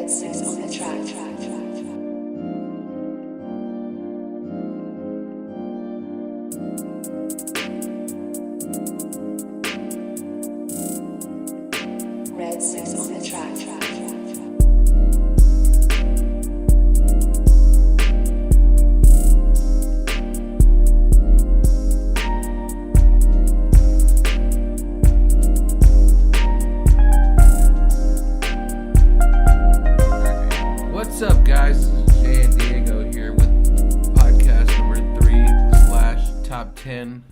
Red 6 on the track. Red 6 on the track. What's up, guys? This is Jay and Diego here with podcast number 3 / top 10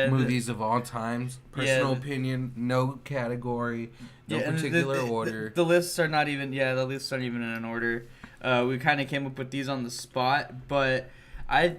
movies of all times. Personal opinion, no category, no particular order. The lists are not even. Yeah, the lists aren't even in an order. We kind of came up with these on the spot, but I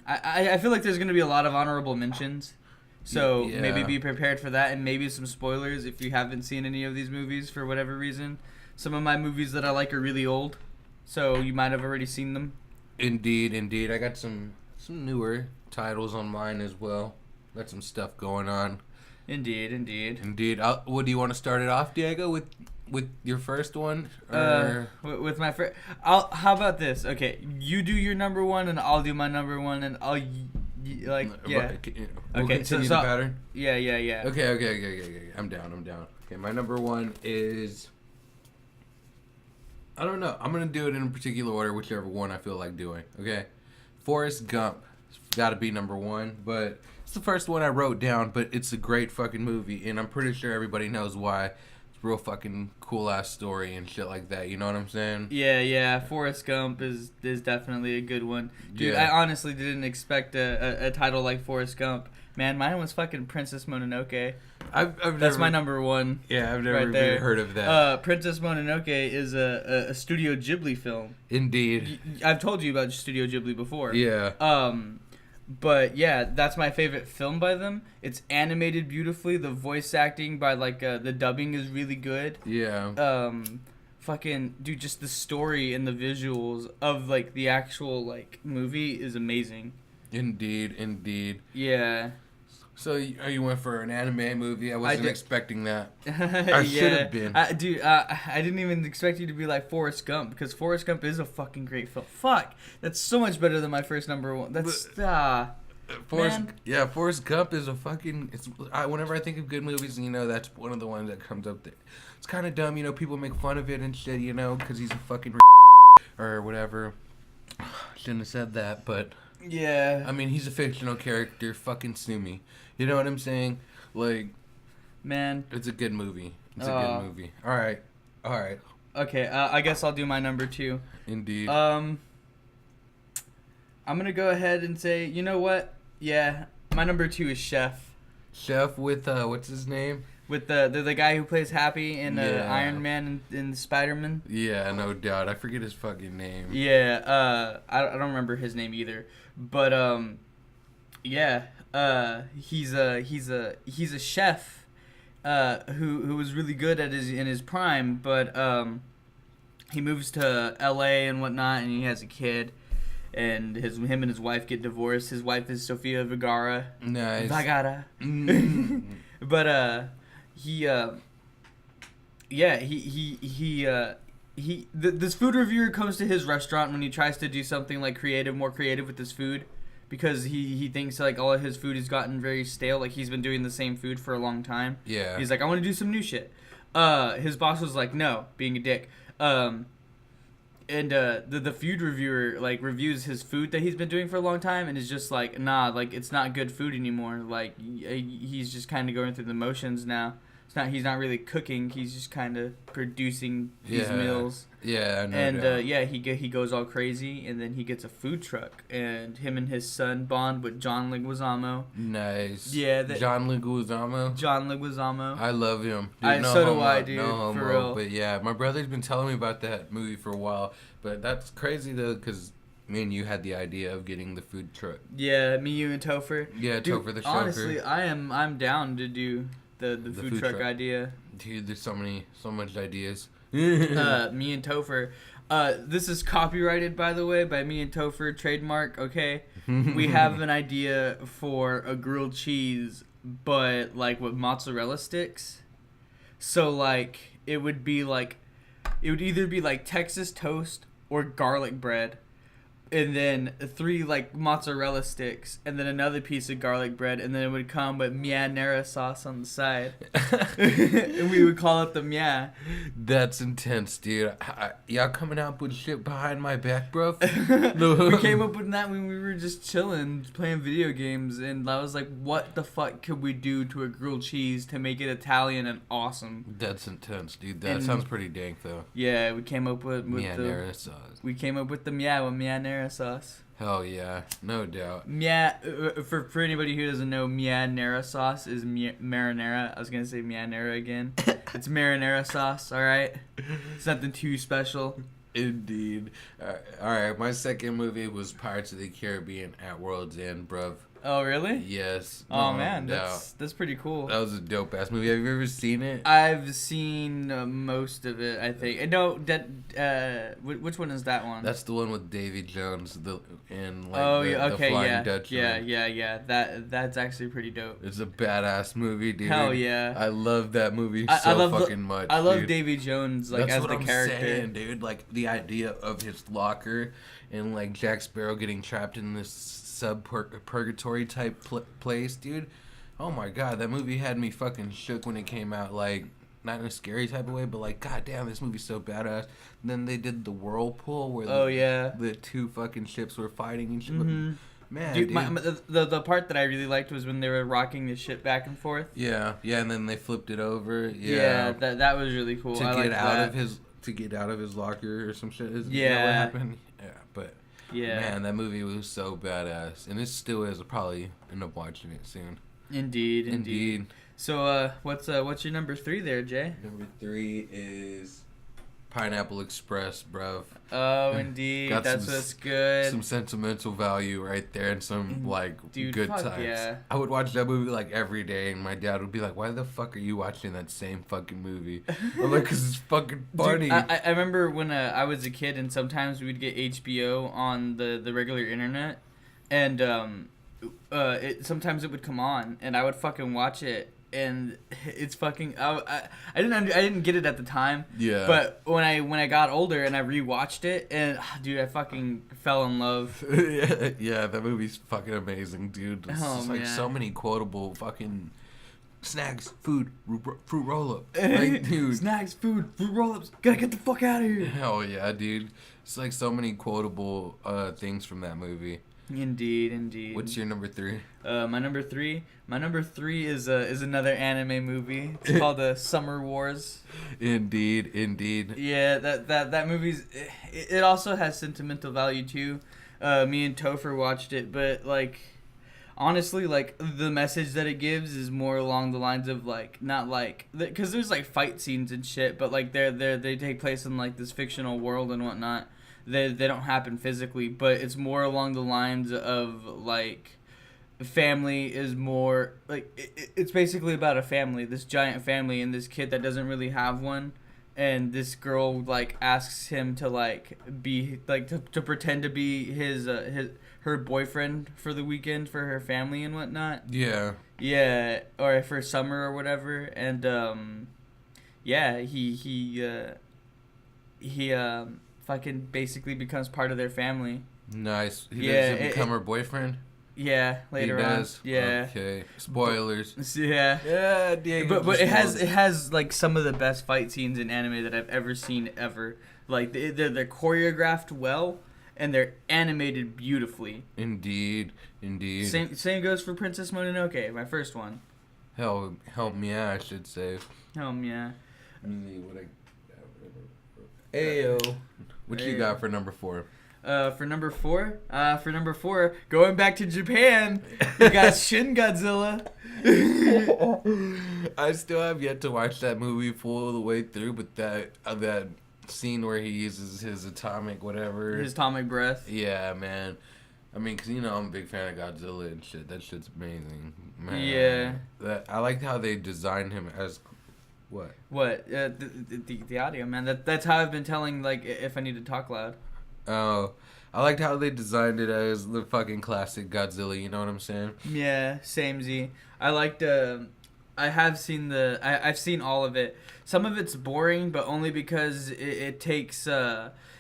feel like there's gonna be a lot of honorable mentions. So maybe be prepared for that, and maybe some spoilers if you haven't seen any of these movies for whatever reason. Some of my movies that I like are really old, so you might have already seen them. Indeed. I got some newer titles on mine as well. Got some stuff going on. Indeed. What do you want to start it off, Diego? With your first one? With my first. How about this? Okay, you do your number one, and I'll do my number one, and I'll We'll continue the pattern. Yeah. Okay. I'm down. Okay, my number one is. I don't know. I'm going to do it in a particular order, whichever one I feel like doing. Okay? Forrest Gump. It's got to be number one, but it's the first one I wrote down, but it's a great fucking movie, and I'm pretty sure everybody knows why. It's a real fucking cool-ass story and shit like that. You know what I'm saying? Yeah. Forrest Gump is definitely a good one. Dude, I honestly didn't expect a title like Forrest Gump. Man, mine was fucking Princess Mononoke. That's my number one. Yeah, I've never even heard of that. Princess Mononoke is a Studio Ghibli film. Indeed. I've told you about Studio Ghibli before. Yeah. But yeah, that's my favorite film by them. It's animated beautifully. The voice acting by the dubbing is really good. Yeah. Fucking dude, just the story and the visuals of the actual movie is amazing. Indeed. Yeah. So you went for an anime movie? I wasn't expecting that. I should have been. I didn't even expect you to be like Forrest Gump, because Forrest Gump is a fucking great film. Fuck, that's so much better than my first number one. That's Forrest Gump is a fucking. Whenever I think of good movies, that's one of the ones that comes up there. It's kind of dumb, people make fun of it and shit, because he's a fucking or whatever. Shouldn't have said that, but. Yeah. I mean, he's a fictional character. Fucking sue me. You know what I'm saying? Man. It's a good movie. It's a good movie. All right. Okay, I guess I'll do my number two. Indeed. I'm going to go ahead and say, you know what? Yeah, my number two is Chef. Chef with, what's his name? With the guy who plays Happy in Iron Man and Spider-Man. Yeah, no doubt. I forget his fucking name. Yeah, I don't remember his name either. But he's a chef who was really good in his prime, but he moves to LA and whatnot, and he has a kid, and him and his wife get divorced. His wife is Sofia Vergara. Nice. Vergara. But this food reviewer comes to his restaurant when he tries to do something more creative with his food, because he thinks all of his food has gotten very stale. He's been doing the same food for a long time. Yeah. He's like, I want to do some new shit. His boss was like, no, being a dick. And the food reviewer reviews his food that he's been doing for a long time, and is just like, nah, it's not good food anymore. He's just kind of going through the motions now. He's not really cooking. He's just kind of producing these meals. Yeah, no and doubt. He goes all crazy, and then he gets a food truck, and him and his son bond with John Leguizamo. Nice. Yeah, John Leguizamo. John Leguizamo. I love him. Dude, so do I, dude. No homo, for real. But yeah, my brother's been telling me about that movie for a while. But that's crazy though, because me and you had the idea of getting the food truck. Yeah, me, you, and Topher. Yeah, dude, Topher the chauffeur. Honestly, I'm down to do the food truck idea. Dude, there's so much ideas. Me and Topher. This is copyrighted, by the way, by me and Topher, trademark, okay? We have an idea for a grilled cheese, but with mozzarella sticks. So it would be it would either be like Texas toast or garlic bread, and then 3 like mozzarella sticks, and then another piece of garlic bread, and then it would come with marinara sauce on the side. And we would call it the mia. That's intense, dude. Y'all coming out with shit behind my back, bro? We came up with that when we were just chilling, playing video games, and I was like, what the fuck could we do to a grilled cheese to make it Italian and awesome? That's intense, dude. That sounds pretty dank, though. Yeah, we came up with Marinara sauce. We came up with the mia with marinara sauce. Hell yeah, no doubt. For anybody who doesn't know, marinara sauce is marinara. I was gonna say marinara again. It's marinara sauce. All right, it's nothing too special. Indeed. All right, my second movie was Pirates of the Caribbean at World's End, bruv. Oh really? Yes. Oh no man, doubt. that's pretty cool. That was a dope ass movie. Have you ever seen it? I've seen most of it. I think. No, which one is that one? That's the one with Davy Jones, the Flying Dutchman. Yeah. That's actually pretty dope. It's a badass movie, dude. Hell yeah. I love that movie I love fucking much. I love dude. Davy Jones That's as what the I'm character. saying, dude. Like the idea of his locker and like Jack Sparrow getting trapped in this purgatory type place, dude. Oh my god, that movie had me fucking shook when it came out. Like, not in a scary type of way, but like, god damn, this movie's so badass. And then they did the whirlpool where the 2 fucking ships were fighting and shit. Mm-hmm. Man, dude, dude. the part that I really liked was when they were rocking the ship back and forth. Yeah, and then they flipped it over. Yeah, that was really cool. To get out of his locker or some shit. Is that what happened? Yeah, but. Yeah. Man, that movie was so badass. And it still is. I'll probably end up watching it soon. Indeed. So, what's your number 3 there, Jay? Number 3 is Pineapple Express, bruv. Oh, indeed. That's what's good. Some sentimental value right there and some, good times. Yeah. I would watch that movie, every day, and my dad would be like, why the fuck are you watching that same fucking movie? I'm like, because it's fucking funny. Dude, I remember when I was a kid, and sometimes we'd get HBO on the regular internet, and sometimes it would come on, and I would fucking watch it. And it's fucking. I didn't get it at the time. Yeah. But when I got older and I rewatched it, and dude, I fucking fell in love. Yeah, that movie's fucking amazing, dude. It's just man. so many quotable fucking snacks, food, fruit roll up. Dude. Snacks, food, fruit roll ups. Gotta get the fuck out of here. Hell yeah, dude. It's so many quotable things from that movie. Indeed. What's your number 3? My number three is another anime movie. It's called Summer Wars. Indeed. Yeah, that movie's. It also has sentimental value too. Me and Topher watched it, but honestly, the message that it gives is more along the lines of not because there's fight scenes and shit, but they take place in this fictional world and whatnot. They don't happen physically, but it's more along the lines of family is more it's basically about a family, this giant family, and this kid that doesn't really have one, and this girl asks him to be to pretend to be her boyfriend for the weekend for her family and whatnot. Yeah, or for summer or whatever, and he fucking basically becomes part of their family. Nice. He doesn't become her boyfriend? Yeah, later he on. Does? Yeah. Okay. Spoilers. Yeah. Yeah, Diego. But it has some of the best fight scenes in anime that I've ever seen ever. They're choreographed well and they're animated beautifully. Indeed. Same goes for Princess Mononoke, my first one. Help me out, I should say. Yeah. Ayo. What you got for number 4? For number four, going back to Japan, you got Shin Godzilla. I still have yet to watch that movie full the way through, but that scene where he uses his atomic breath. Yeah, man. I mean, because, I'm a big fan of Godzilla and shit. That shit's amazing. Man. Yeah. I liked how they designed him as... What? The audio, man. That's how I've been telling, if I need to talk loud. Oh, I liked how they designed it as the fucking classic Godzilla, you know what I'm saying? Yeah, samey. I liked I have seen I've seen all of it. Some of it's boring, but only because it takes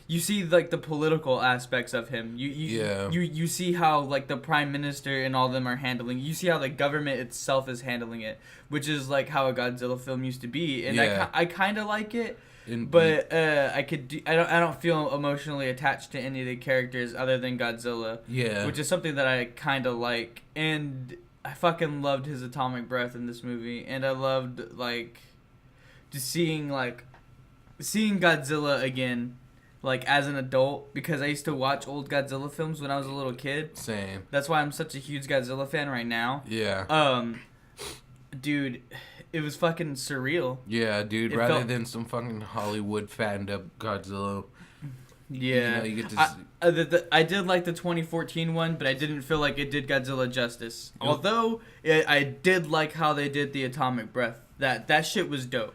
you see like the political aspects of him. You see how like the prime minister and all of them are handling. You see how the government itself is handling it, which is like how a Godzilla film used to be. And I kind of like it. But I don't feel emotionally attached to any of the characters other than Godzilla. Yeah. Which is something that I kind of like. And I fucking loved his atomic breath in this movie, and I loved like just seeing Godzilla again, like as an adult, because I used to watch old Godzilla films when I was a little kid. Same. That's why I'm such a huge Godzilla fan right now. Yeah. Dude, it was fucking surreal. Yeah, dude. Rather than some fucking Hollywood fattened up Godzilla. Yeah, you get to I did like the 2014 one, but I didn't feel like it did Godzilla justice. Although I did like how they did the atomic breath. That shit was dope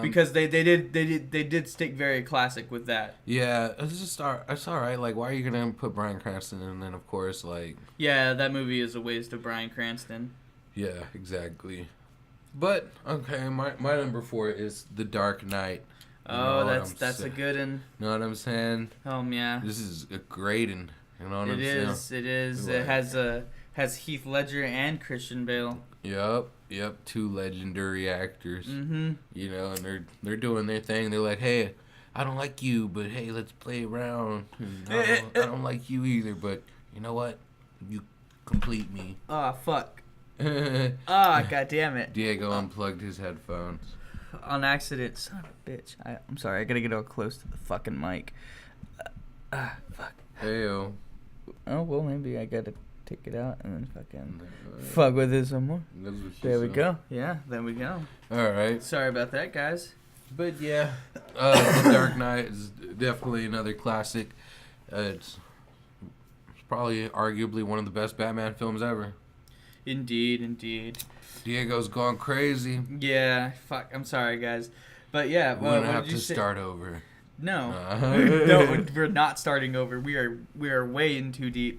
because they did stick very classic with that. Yeah, it's alright. Like, why are you gonna put Bryan Cranston in? And then of course, like, yeah, that movie is a waste of Bryan Cranston. Yeah, exactly. But okay, my number 4 is The Dark Knight. Oh, that's a good one. Know what I'm saying? Yeah. This is a great one. You know what I'm saying? It is. It has Heath Ledger and Christian Bale. Yep. 2 legendary actors. Mm-hmm. You know, and they're doing their thing. They're like, hey, I don't like you, but hey, let's play around. I don't like you either, but you know what? You complete me. Oh, fuck. God damn it. Diego unplugged his headphones. On accident. Son of a bitch. I'm sorry. I gotta get all close to the fucking mic. Fuck. Heyo. Oh, well, maybe I gotta take it out and then fucking fuck with it some more. There we go. Yeah, there we go. Alright. Sorry about that, guys. But yeah, The Dark Knight is definitely another classic. It's probably arguably one of the best Batman films ever. Indeed. Diego's gone crazy. Yeah, fuck. I'm sorry, guys. But yeah, we're gonna have to start over. No, no, we're not starting over. We are way in too deep.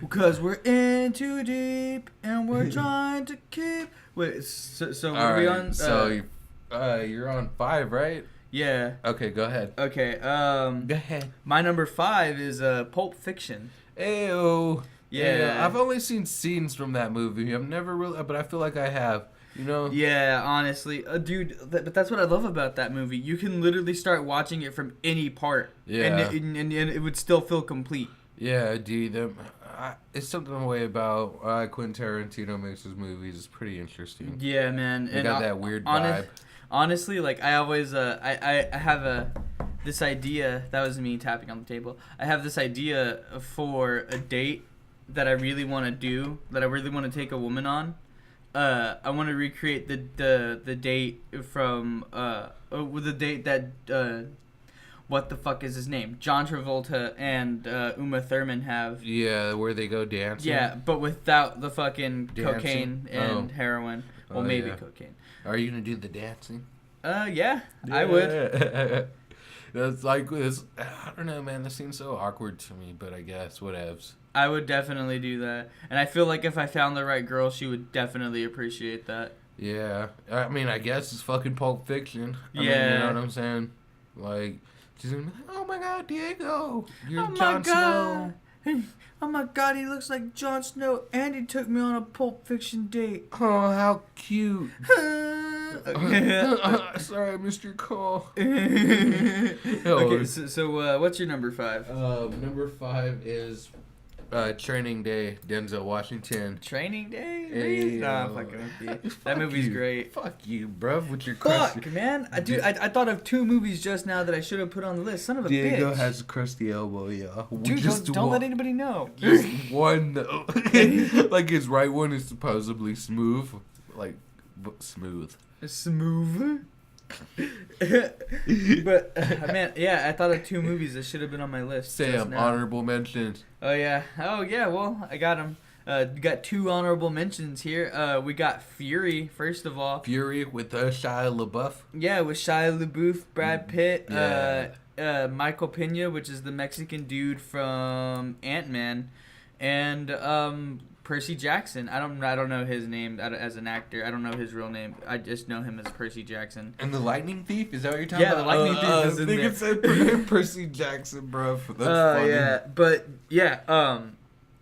Because we're in too deep and we're trying to keep. Wait, so are we on? So you're on 5, right? Yeah. Okay, go ahead. Okay. Go ahead. My number 5 is Pulp Fiction. Ayo. Yeah. I've only seen scenes from that movie. I've never really, but I feel like I have. You know? Yeah, honestly, dude. But that's what I love about that movie. You can literally start watching it from any part. Yeah. And it would still feel complete. Yeah, dude. It's something the way about Quentin Tarantino makes his movies. It's pretty interesting. Yeah, man. They got that weird vibe. Honestly, like I always, I have this idea. That was me tapping on the table. I have this idea for a date that I really want to do. That I really want to take a woman on. I want to recreate the date from the date that what the fuck is his name? John Travolta and Uma Thurman have. Yeah, where they go dancing. Yeah, but without the fucking dancing? Cocaine and heroin. Well, maybe cocaine. Are you gonna do the dancing? Yeah, I would. That's like this. I don't know, man. This seems so awkward to me, but I guess whatevs. I would definitely do that, and I feel like if I found the right girl, she would definitely appreciate that. Yeah, I mean, I guess it's fucking Pulp Fiction. I mean, you know what I'm saying? Like, she's gonna be like, "Oh my God, Diego, you're Jon Snow." Oh my God, he looks like Jon Snow, and he took me on a Pulp Fiction date. Oh, how cute. Sorry, I missed your call. Okay, so what's your number 5? Number 5 is Training Day, Denzel Washington. Training Day? Really? Nah, I'm fucking with you. That movie's great. Fuck you, bruv, with your crusty... Fuck, man. Dude, I thought of 2 movies just now that I should have put on the list. Son of a bitch. Diego has a crusty elbow, yeah. Dude, don't let anybody know. Just one, though. Like, his right one is supposedly smooth. Like, smooth. Smooth? But man, yeah, I thought of 2 movies that should have been on my list. Sam, honorable mentions. Oh yeah, well, I got them. We got 2 honorable mentions here. We got Fury, first of all. Fury with Shia LaBeouf. Yeah, with Shia LaBeouf, Brad Pitt, Yeah. Michael Pena, which is the Mexican dude from Ant-Man, and Percy Jackson. I don't know his name as an actor. I don't know his real name. I just know him as Percy Jackson. And the Lightning Thief? Is that what you're talking about? Yeah, the Lightning Thief is in there. I think it said Percy Jackson, bro. That's funny. Yeah, but yeah,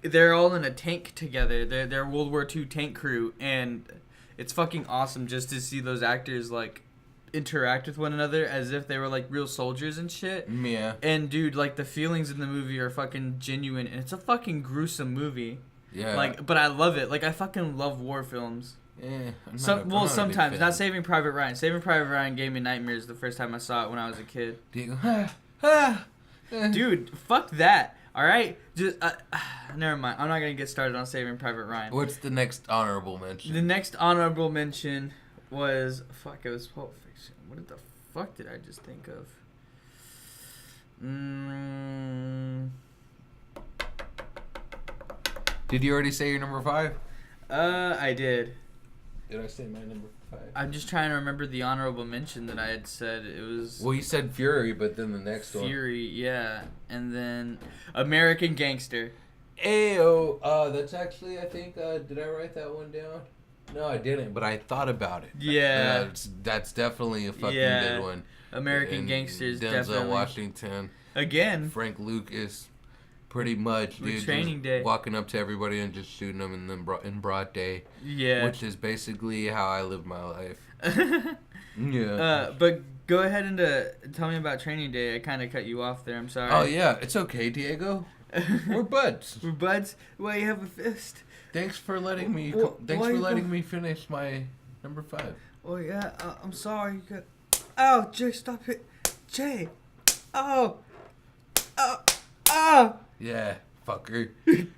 they're all in a tank together. They're World War II tank crew, and it's fucking awesome just to see those actors like interact with one another as if they were like real soldiers and shit. Yeah. And dude, like the feelings in the movie are fucking genuine, and it's a fucking gruesome movie. Yeah. Like, but I love it. Like, I fucking love war films. Yeah. Sometimes. Not Saving Private Ryan. Saving Private Ryan gave me nightmares the first time I saw it when I was a kid. Dude, fuck that. All right, just never mind. I'm not gonna get started on Saving Private Ryan. What's the next honorable mention? The next honorable mention was it was Pulp Fiction. What the fuck did I just think of? Did you already say your number 5? I did. Did I say my number 5? I'm just trying to remember the honorable mention that I had said. It was... Well, you said Fury, but then the next one. Fury, yeah. And then American Gangster. Ayo. That's actually, I think, did I write that one down? No, I didn't, but I thought about it. Yeah. That's definitely a fucking good one. American Gangster is definitely... Denzel Washington. Again. Frank Lucas. Pretty much, dude. Training Day. Walking up to everybody and just shooting them in broad day. Yeah. Which is basically how I live my life. Yeah. But go ahead and tell me about Training Day. I kind of cut you off there. I'm sorry. Oh, yeah. It's okay, Diego. We're buds. We're buds? Why you have a fist? Thanks for letting me me finish my number 5. Oh, yeah. I'm sorry. Ow, Jay, stop it. Jay. Oh. Oh. Oh. Yeah, fucker.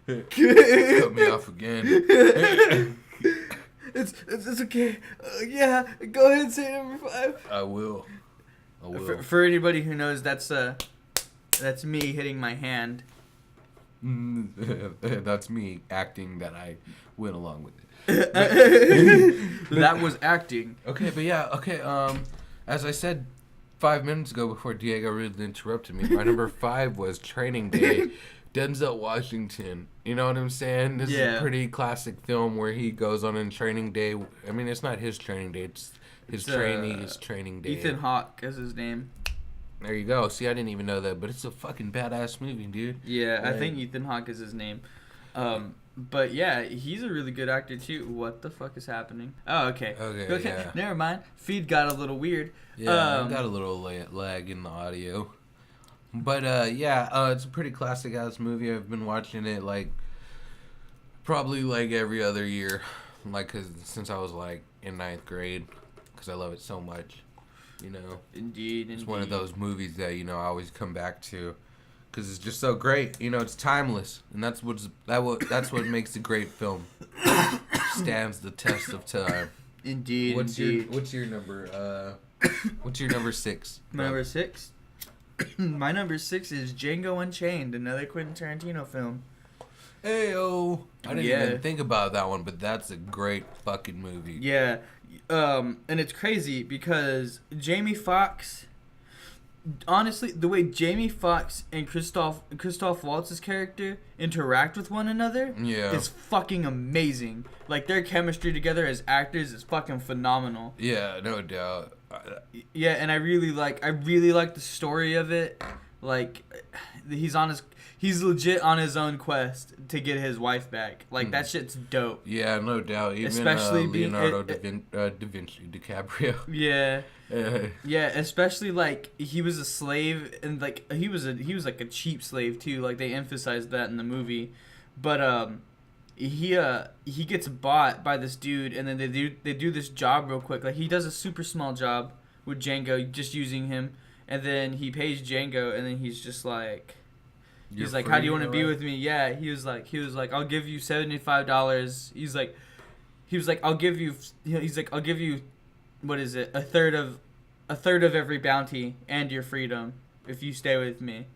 Cut me off again. It's okay. Yeah, go ahead and say number 5. I will. For anybody who knows, that's me hitting my hand. That's me acting that I went along with it. That was acting. Okay, but yeah, okay. As I said 5 minutes ago before Diego really interrupted me, my number 5 was Training Day. Denzel Washington. You know what I'm saying? This is a pretty classic film where he goes on in Training Day. I mean, it's not his training day. It's his trainee's training day. Ethan Hawke is his name. There you go. See, I didn't even know that, but it's a fucking badass movie, dude. Yeah, I think Ethan Hawke is his name. But yeah, he's a really good actor too. What the fuck is happening? Oh, okay. Okay, yeah. Never mind. Feed got a little weird. Yeah, got a little lag in the audio. But it's a pretty classic ass movie. I've been watching it probably every other year, since I was in 9th grade, because I love it so much. You know. Indeed. It's one of those movies that I always come back to, because it's just so great. You know, it's timeless, and that's what makes a great film. Stands the test of time. Indeed. What's your number? What's your number 6? My number 6. My number 6 is Django Unchained, another Quentin Tarantino film. Heyo! I didn't even think about that one, but that's a great fucking movie. Yeah. And it's crazy because Jamie Foxx, honestly, the way Jamie Foxx and Christoph Waltz's character interact with one another is fucking amazing. Their chemistry together as actors is fucking phenomenal. Yeah, no doubt. Yeah, and I really like the story of it. He's legit on his own quest to get his wife back. That shit's dope. Yeah, no doubt. Even especially Leonardo da Vinci DiCaprio. Yeah. Yeah, especially he was a slave, and he was a cheap slave too. They emphasized that in the movie, but he gets bought by this dude, and then they do this job real quick. He does a super small job with Django, just using him, and then he pays Django, and then he's just he's like, how do you want to be with me? Yeah, he was like, I'll give you $75. He was like, I'll give you, what is it? A third of every bounty and your freedom if you stay with me.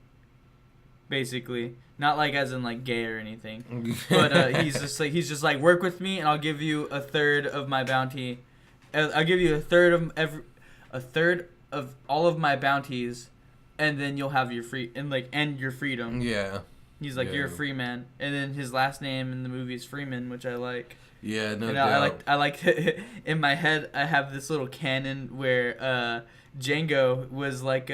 Basically, not as in gay or anything, but he's just like work with me and I'll give you a third of my bounty. I'll give you a third of all of my bounties, and then you'll have your your freedom. Yeah. He's like, Yeah. "You're a free man," and then his last name in the movie is Freeman, which I like. Yeah, no And doubt. I like in my head I have this little canon where Django was like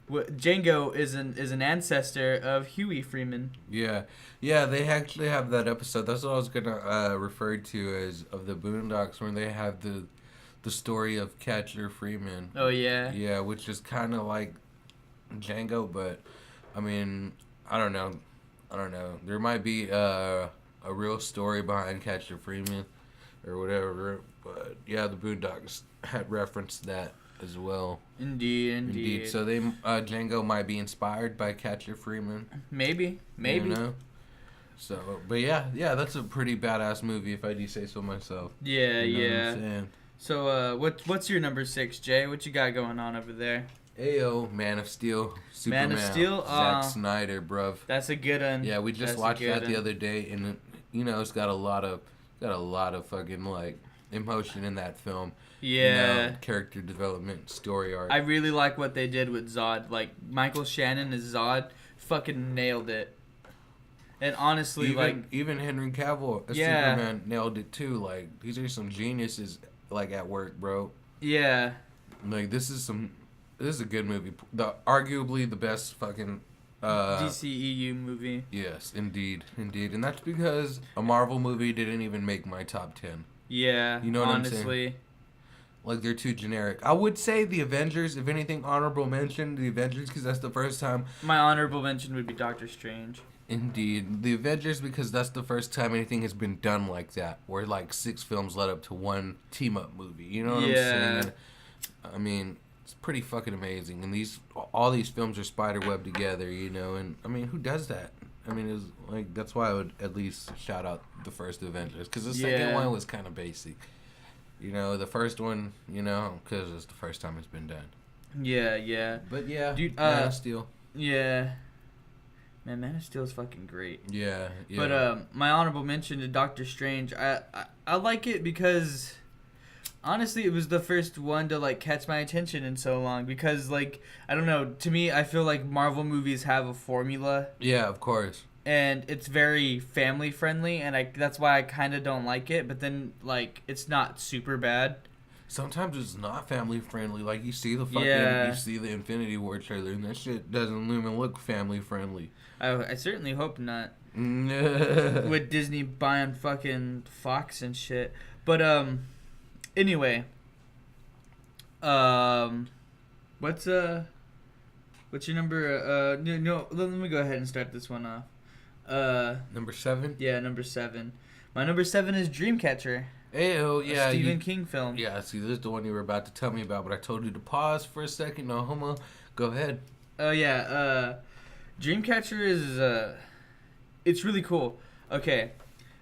Django is an ancestor of Huey Freeman. Yeah, yeah, they actually have that episode. That's what I was gonna refer to as of the Boondocks when they have the story of Catcher Freeman. Oh yeah. Yeah, which is kind of like Django, but I mean, I don't know. I don't know. There might be a real story behind Catcher Freeman or whatever, but yeah, the Boondocks had referenced that as well. Indeed. So they Django might be inspired by Catcher Freeman. Maybe. You know? So, but yeah, that's a pretty badass movie if I do say so myself. Yeah, You know what yeah. I'm saying? So what's your number 6, Jay? What you got going on over there? Ayo, Man of Steel, Superman, Man of Steel? Zack Snyder, bruv. That's a good one. Yeah, we just That's a watched good that the one. other day, and you know it's got a lot of fucking like emotion in that film. Yeah. You know, character development, story arc. I really like what they did with Zod. Like Michael Shannon as Zod, fucking nailed it. And honestly, even Henry Cavill as Yeah. Superman nailed it too. Like these are some geniuses like at work, bro. yeah, Like this is a good movie. Arguably the best fucking DCEU movie. yes, indeed, and that's because a Marvel movie didn't even make my top 10. Yeah, You know what I'm saying? honestly. Like they're too generic. I would say the Avengers, if anything, honorable mention the Avengers because that's the first time. My honorable mention would be Doctor Strange. Indeed, the Avengers because that's the first time anything has been done like that, where like 6 films led up to one team up movie. You know what I'm saying? I mean, it's pretty fucking amazing, and all these films are spiderweb together. You know, and I mean, who does that? I mean, it's like that's why I would at least shout out the first Avengers because the second Yeah. one was kind of basic. You know, the first one, you know, because it's the first time it's been done. Yeah. But yeah, Dude, Man of Steel. Yeah. Man of Steel is fucking great. Yeah. But my honorable mention to Doctor Strange, I like it because honestly it was the first one to like catch my attention in so long because like I don't know, to me I feel like Marvel movies have a formula Yeah, of course. and it's very family friendly and that's why I kind of don't like it, but then like it's not super bad. Sometimes it's not family friendly. Like you see the Yeah. you see the Infinity War trailer, and that shit doesn't even look family friendly. I certainly hope not. With With Disney buying fucking Fox and shit. But anyway, what's your number? No, let me go ahead and start this one off. number 7. Yeah, number 7. My number 7 is Dreamcatcher. Ayo, yeah, a Stephen King film. Yeah, see, this is the one you were about to tell me about, but I told you to pause for a second. No homo. Go ahead. Oh yeah, Dreamcatcher is it's really cool. Okay,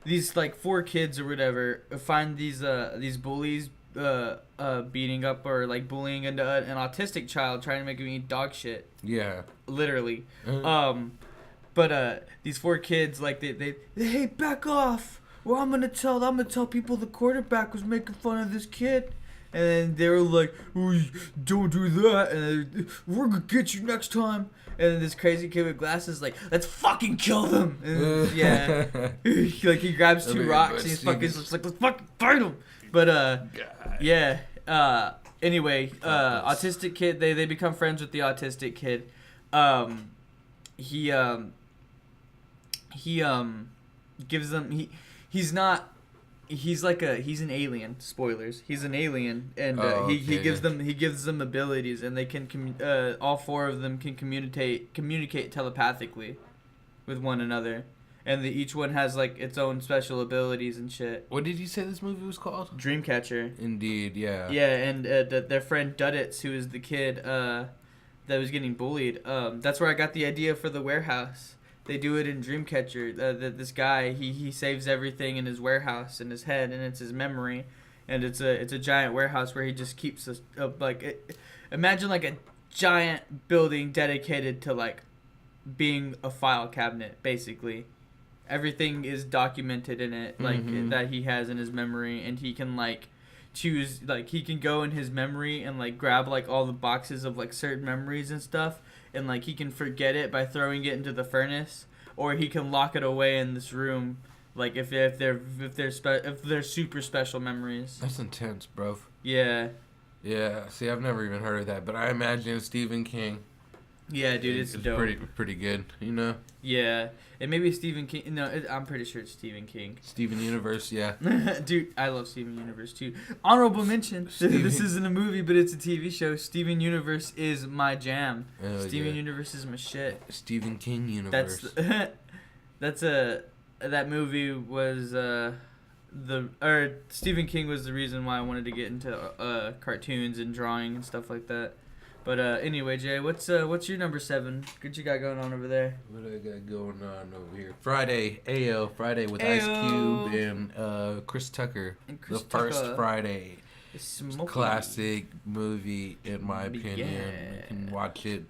these like 4 kids or whatever find these bullies beating up or like bullying an autistic child trying to make him eat dog shit. Yeah. Literally. Uh-huh. But these 4 kids like they hey, back off. Well, I'm gonna tell people the quarterback was making fun of this kid. And then they were like, don't do that, and we're gonna get you next time. And then this crazy kid with glasses like, let's fucking kill them. And yeah, like he grabs 2 rocks and he's fucking just like, let's fucking fight him. But God. yeah. Anyway, autistic kid. They become friends with the autistic kid. He gives them he's an alien. Spoilers. He's an alien, and he gives them abilities, and they can all 4 of them can communicate telepathically with one another, and each one has like its own special abilities and shit. What did you say this movie was called? Dreamcatcher. Indeed, yeah. Yeah, and their friend Duddits, who is the kid that was getting bullied. That's where I got the idea for the warehouse. They do it in Dreamcatcher. This guy, he saves everything in his warehouse in his head, and it's his memory, and it's a giant warehouse where he just keeps imagine like a giant building dedicated to like being a file cabinet. Basically, everything is documented in it, like that he has in his memory, and he can like choose, like he can go in his memory and like grab like all the boxes of like certain memories and stuff, and like he can forget it by throwing it into the furnace, or he can lock it away in this room. Like if they're super special memories. That's intense, bro. Yeah. Yeah. See, I've never even heard of that, but I imagine Stephen King. Yeah, dude, it's dope. Pretty good, you know. Yeah, and maybe Stephen King. No, I'm pretty sure it's Stephen King. Steven Universe, yeah. Dude, I love Steven Universe too. Honorable mention. This isn't a movie, but it's a TV show. Steven Universe is my jam. Steven Universe is my shit. Stephen King Universe. That movie was Stephen King was the reason why I wanted to get into cartoons and drawing and stuff like that. But anyway, Jay, what's your number 7? What you got going on over there? What I got going on over here? Friday with Ice Cube and Chris Tucker. The first Friday. Classic movie, in my opinion. You can watch it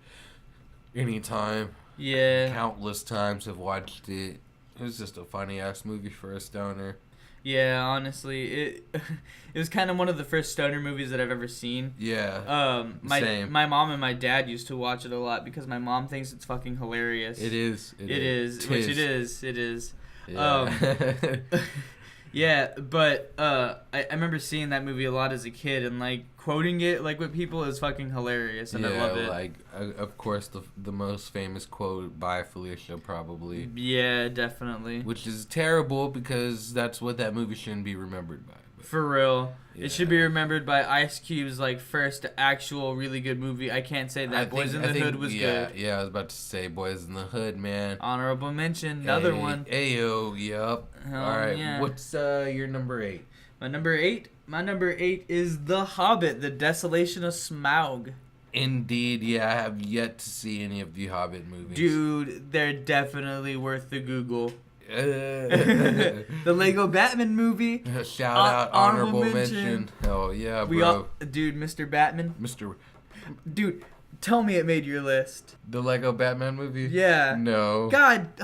anytime. Yeah. Countless times have watched it. It was just a funny ass movie for a stoner. Yeah, honestly, it was kind of one of the first stoner movies that I've ever seen. Yeah. Same. My mom and my dad used to watch it a lot because my mom thinks it's fucking hilarious. It is. It is. Yeah. Yeah, but I remember seeing that movie a lot as a kid and like quoting it like with people is fucking hilarious and I love it. Like of course the most famous quote by Felicia probably. Yeah, definitely. Which is terrible because that's what that movie shouldn't be remembered by. For real. Yeah. It should be remembered by Ice Cube's like first actual really good movie. I can't say that Boys in the Hood was good. Yeah, I was about to say Boys in the Hood, man. Honorable mention, another one. Ayo, yep. Alright, yeah. What's your number 8? My number 8 is The Hobbit, The Desolation of Smaug. Indeed, yeah, I have yet to see any of the Hobbit movies. Dude, they're definitely worth the Google. The Lego Batman movie. Shout out, honorable mention. Oh yeah, bro. Dude, Mr. Batman. Dude, tell me it made your list. The Lego Batman movie? Yeah. No. God,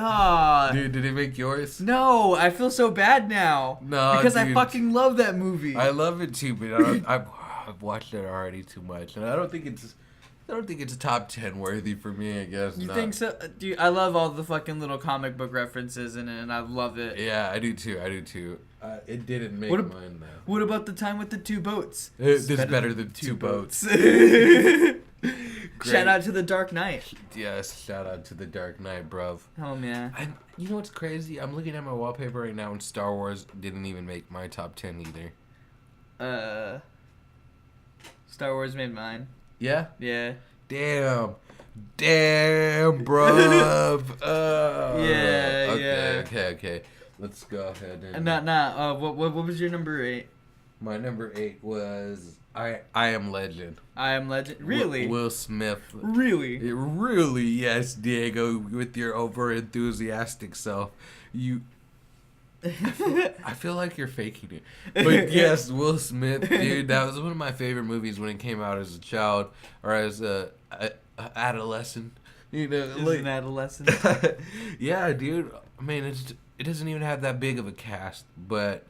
dude, did it make yours? No, I feel so bad now. No, because dude, I fucking love that movie. I love it too, but I've watched it already too much, and I don't think it's top 10 worthy for me, I guess. You think so? Dude, I love all the fucking little comic book references in it, and I love it. Yeah, I do too. It didn't make mine, though. What about the time with the 2 boats? This is better than 2 boats. Shout out to The Dark Knight. Yes, shout out to The Dark Knight, bruv. Oh, man. You know what's crazy? I'm looking at my wallpaper right now, and Star Wars didn't even make my top 10 either. Star Wars made mine. Yeah? Yeah. Damn, bruv. Yeah. Okay. Let's go ahead and. What was your number 8? My number 8 was I Am Legend. I Am Legend. Really? Will Smith. Really? Really, yes, Diego, with your over enthusiastic self. I feel like you're faking it. But yes, Will Smith, dude, that was one of my favorite movies when it came out as a child or as a adolescent. You know, like an adolescent. Yeah, dude. I mean, it doesn't even have that big of a cast, but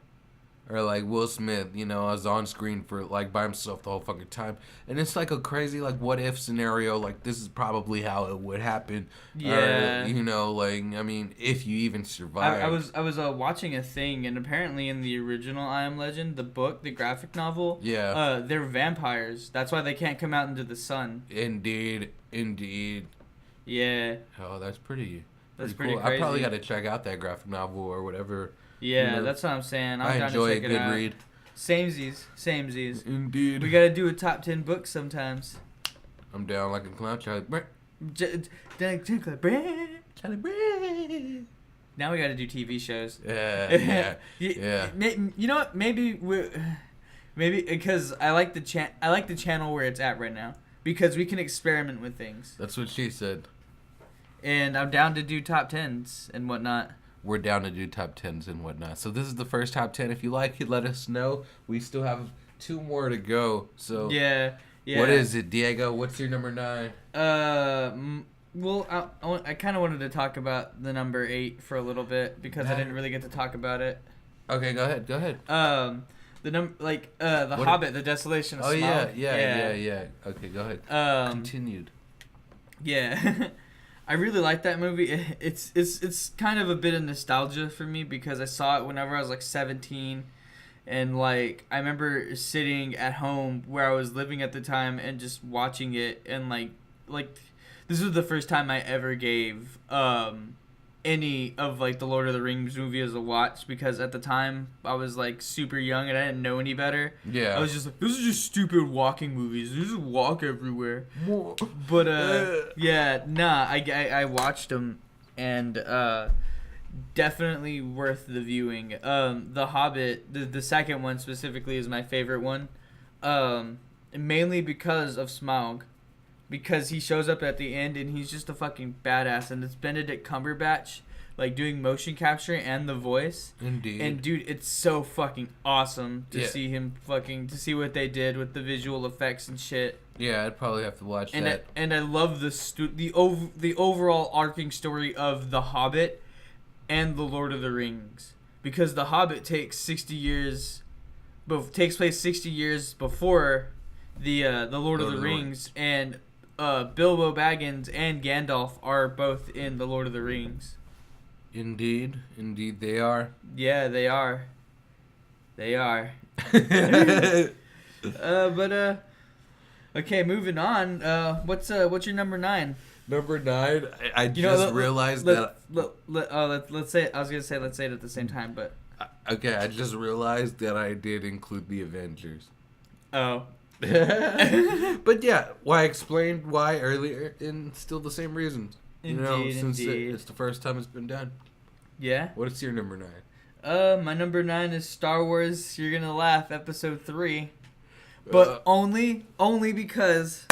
or like Will Smith, you know, is on screen for like by himself the whole fucking time, and it's like a crazy like what if scenario. Like this is probably how it would happen. Yeah. Or, you know, like I mean, if you even survive. I was watching a thing, and apparently in the original I Am Legend, the book, the graphic novel. Yeah. They're vampires. That's why they can't come out into the sun. Indeed. Yeah. Oh, that's pretty. That's cool. pretty crazy. I probably got to check out that graphic novel or whatever. Yeah, you know, that's what I'm saying. I enjoy a good out. read. Samesies. Indeed. We gotta do a top 10 books sometimes. I'm down like a clown. Charlie. Now we gotta do TV shows. Yeah. You know what? Maybe because I like the channel where it's at right now because we can experiment with things. That's what she said. And I'm down to do top 10s and whatnot. We're down to do top 10s and whatnot. So this is the first top 10. If you like it, let us know. We still have 2 more to go. So yeah. What is it, Diego? What's your number 9? Well, I kind of wanted to talk about the number 8 for a little bit because I didn't really get to talk about it. Okay, go ahead. The Hobbit, The Desolation of Smaug. Yeah. Okay, go ahead. Continued. Yeah. I really like that movie. It's kind of a bit of nostalgia for me because I saw it whenever I was like 17, and like I remember sitting at home where I was living at the time and just watching it, and like this was the first time I ever gave any of like the Lord of the Rings movies a watch, because at the time I was like super young and I didn't know any better. Yeah. I was just like, this is just stupid walking movies. They just walk everywhere. But yeah, nah, I watched them, and definitely worth the viewing. The Hobbit, the second one specifically, is my favorite one, mainly because of Smaug. Because he shows up at the end and he's just a fucking badass, and it's Benedict Cumberbatch like doing motion capture and the voice. Indeed. And dude, it's so fucking awesome to Yeah. see him to see what they did with the visual effects and shit. Yeah, I'd probably have to watch And that. I love the overall arcing story of The Hobbit and The Lord of the Rings, because The Hobbit takes 60 years, takes place 60 years before the Lord of the Rings, and Bilbo Baggins and Gandalf are both in The Lord of the Rings. Indeed they are. Yeah, they are. They are. Okay, moving on. What's your number 9? Number 9, I realized let's say it. I was gonna say let's say it at the same time, but okay, I just realized that I did include the Avengers. oh. But yeah, I explained why earlier, and still the same reasons. Since it's the first time it's been done. Yeah. What is your number 9? My number 9 is Star Wars. You're gonna laugh. Episode 3, but only because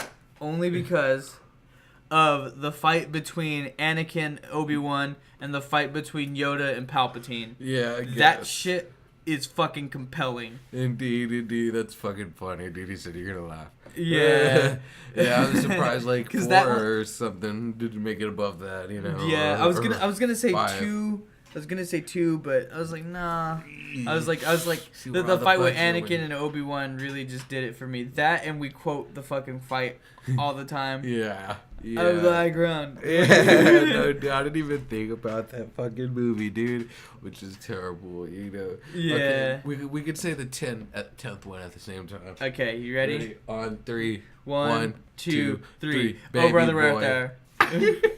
of the fight between Anakin, Obi-Wan, and the fight between Yoda and Palpatine. Yeah, I guess. That shit is fucking compelling. Indeed, that's fucking funny, dude. He said you're gonna laugh. Yeah. Yeah, I was surprised, like 4 that one, or something didn't make it above that, Yeah, I was gonna say 5. 2. I was gonna say 2, but I was like, nah. I was like, See, we're the on the fight with budget Anakin and Obi-Wan really just did it for me. That, and we quote the fucking fight all the time. Yeah. Out of the high ground. Yeah, no, dude, I didn't even think about that fucking movie, dude, which is terrible, Yeah. Okay, we could say the 10th one at the same time. Okay, you ready? On 3. 1, 2, 3. Baby Oh brother, where boy. art thou?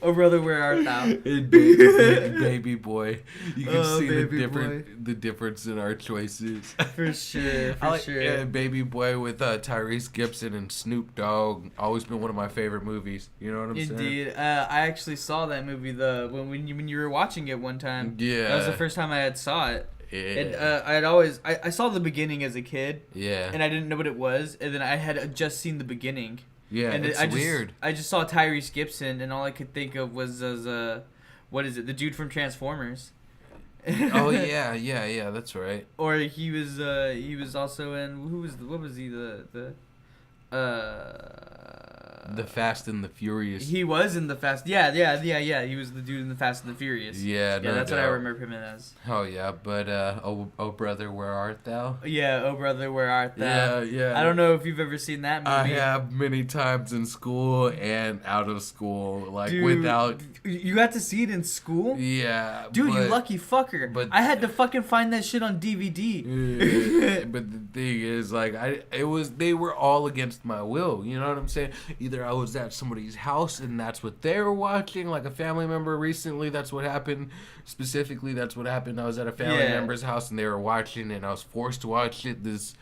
Oh brother, where art thou? Baby boy, you can see the difference in our choices. For sure, I like, sure. Yeah, Baby Boy with Tyrese Gibson and Snoop Dogg. Always been one of my favorite movies. You know what I'm saying? Indeed. I actually saw that movie when you were watching it one time. Yeah. That was the first time I had saw it. Yeah. And I saw the beginning as a kid. Yeah. And I didn't know what it was, and then I had just seen the beginning. Yeah, and it's weird. I just saw Tyrese Gibson, and all I could think of was what is it? The dude from Transformers. Oh yeah, that's right. Or he was also in what was he The Fast and the Furious. He was in the Fast. Yeah. He was the dude in the Fast and the Furious. Yeah, no that's what I doubt. remember him as. Oh yeah, but oh brother, where art thou? Yeah, oh brother, where art thou? Yeah. I don't know if you've ever seen that movie. I have many times in school and out of school, like Dude, without. You got to see it in school? Yeah, Dude, you but- lucky fucker. but- I had to fucking find that shit on DVD. Yeah, but the thing is, like, they were all against my will. You know what I'm saying? Either I was at somebody's house and that's what they were watching, like a family member recently. That's what happened. Specifically, that's what happened. I was at a family Yeah. member's house and they were watching, and I was forced to watch it. This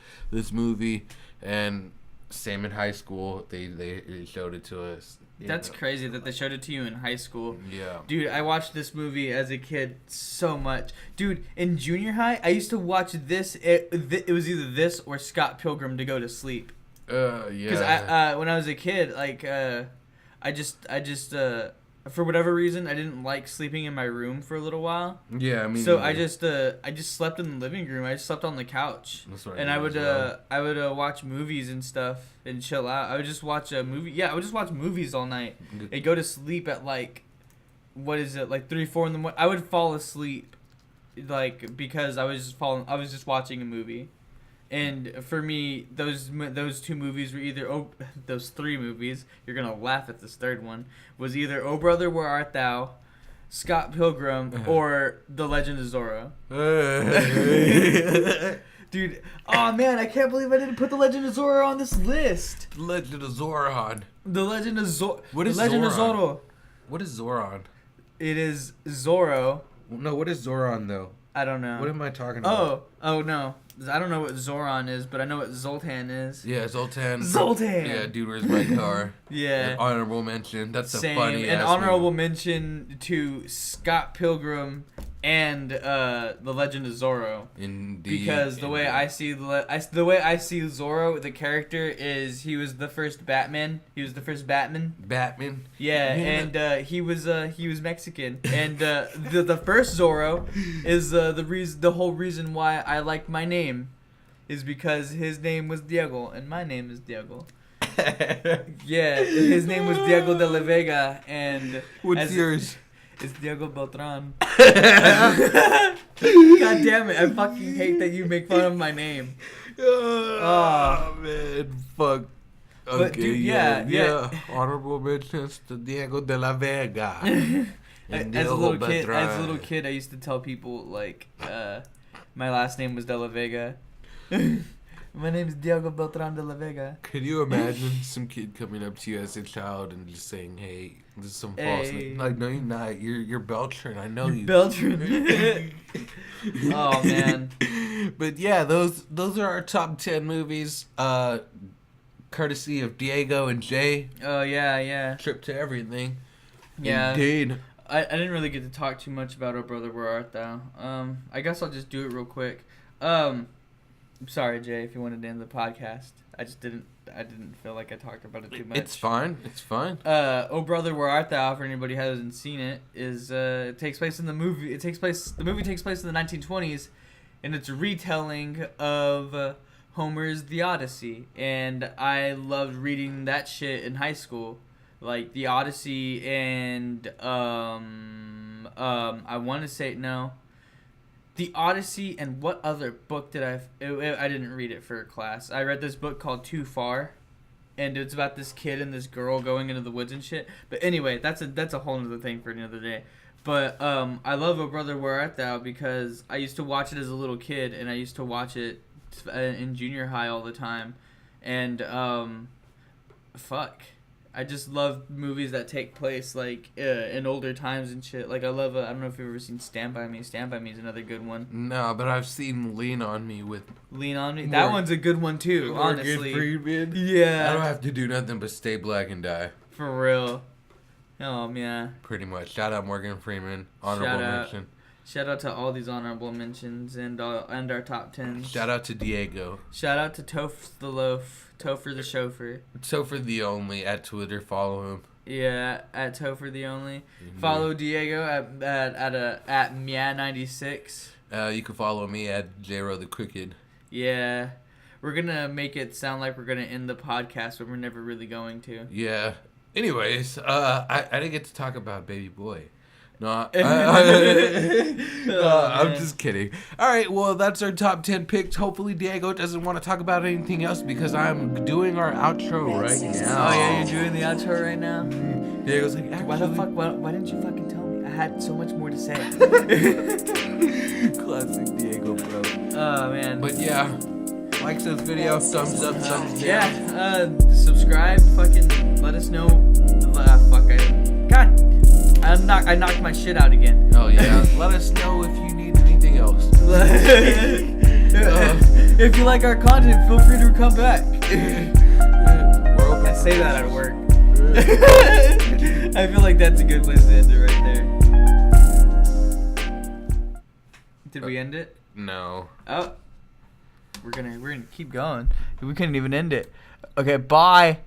movie, and same in high school. They showed it to us. That's crazy that they showed it to you in high school. Yeah. Dude, I watched this movie as a kid so much. Dude, in junior high, I used to watch this. It was either this or Scott Pilgrim to go to sleep. Yeah. Because I when I was a kid, like I just for whatever reason I didn't like sleeping in my room for a little while. Yeah, I mean. So I just slept in the living room. I just slept on the couch. That's what And I I did would as well. watch movies and stuff and chill out. I would just watch a movie. Yeah, I would just watch movies all night and go to sleep at like, what is it, like 3, 4 in the morning. I would fall asleep, like, because I was just watching a movie. And for me, those two movies were either those three movies. You're gonna laugh at this third one. Was either Oh Brother Where Art Thou, Scott Pilgrim, or The Legend of Zorro. Dude, oh man, I can't believe I didn't put The Legend of Zorro on this list. The Legend of Zoran. The Legend of Zorro. What is The Legend Zoran? of Zorro. What is Zoran? It is Zorro. No, what is Zoran though? I don't know. What am I talking about? Oh no. I don't know what Zoran is, but I know what Zoltan is. Yeah, Zoltan. Zoltan! Yeah, dude, where's my car? Yeah. An honorable mention. That's Same. a funny An ass honorable movie. mention to Scott Pilgrim and The Legend of Zorro. Indeed. Because the way I see the way I see Zorro, the character, is he was the first Batman. He was the first Batman. Batman. Yeah, and he was Mexican. And the first Zorro is the whole reason why I like my name is because his name was Diego and my name is Diego. Yeah, his name was Diego de la Vega and What's yours? It's Diego Beltran. God damn it! I fucking hate that you make fun of my name. Oh man, fuck. Okay, But, dude, yeah. Honorable mentions to Diego de la Vega. As a little kid, I used to tell people like my last name was de la Vega. My name is Diego Beltran de la Vega. Could you imagine some kid coming up to you as a child and just saying, "Hey, this is some false." Hey. Like, no, you're not. You're Beltran. I know you. Beltran. Oh man. But yeah, those are our top 10 movies. Courtesy of Diego and Jay. Oh yeah. Trip to everything. Yeah. Indeed. I didn't really get to talk too much about Oh Brother Where Art Thou. I guess I'll just do it real quick. I'm sorry, Jay, if you wanted to end the podcast. I didn't feel like I talked about it too much. It's fine. Oh Brother Where Art Thou, for anybody who hasn't seen it, is it takes place in the movie. The movie takes place in the 1920s, and it's a retelling of Homer's The Odyssey. And I loved reading that shit in high school, like The Odyssey and I want to say no. The Odyssey and what other book did I didn't read it for class. I read this book called Too Far, and it's about this kid and this girl going into the woods and shit. But anyway, that's a whole other thing for another day. But I love Oh Brother Where Art Thou because I used to watch it as a little kid, and I used to watch it in junior high all the time. And I just love movies that take place like in older times and shit. Like I love I don't know if you've ever seen Stand By Me. Stand By Me is another good one. No, but I've seen Lean on Me with Lean on Me. That one's a good one too. Honestly, Freeman. yeah. I don't have to do nothing but stay black and die. For real. Oh yeah. Pretty much. Shout out Morgan Freeman. Honorable mention. Shout out to all these honorable mentions and our top 10s. Shout out to Diego. Shout out to Toph the Loaf. Topher the Chauffeur. Topher the Only at Twitter. Follow him. Yeah, at Topher the Only. Mm-hmm. Follow Diego at Mia96. You can follow me at Jro the Crooked. Yeah. We're going to make it sound like we're going to end the podcast, but we're never really going to. Yeah. Anyways, I didn't get to talk about Baby Boy. No, I'm just kidding. All right, well, that's our top 10 picks. Hopefully, Diego doesn't want to talk about anything else because I'm doing our outro right now. Oh, yeah, you're doing the outro right now? Diego's like, actually... Why didn't you fucking tell me? I had so much more to say. Classic Diego, bro. Oh, man. But yeah, like this video, thumbs up, thumbs down. Yeah, subscribe, fucking let us know. God. I knocked my shit out again. Oh yeah. Let us know if you need anything else. If you like our content, feel free to come back. We're open. I say that at work. I feel like that's a good place to end it right there. Did we end it? No. Oh. We're gonna keep going. We couldn't even end it. Okay, bye.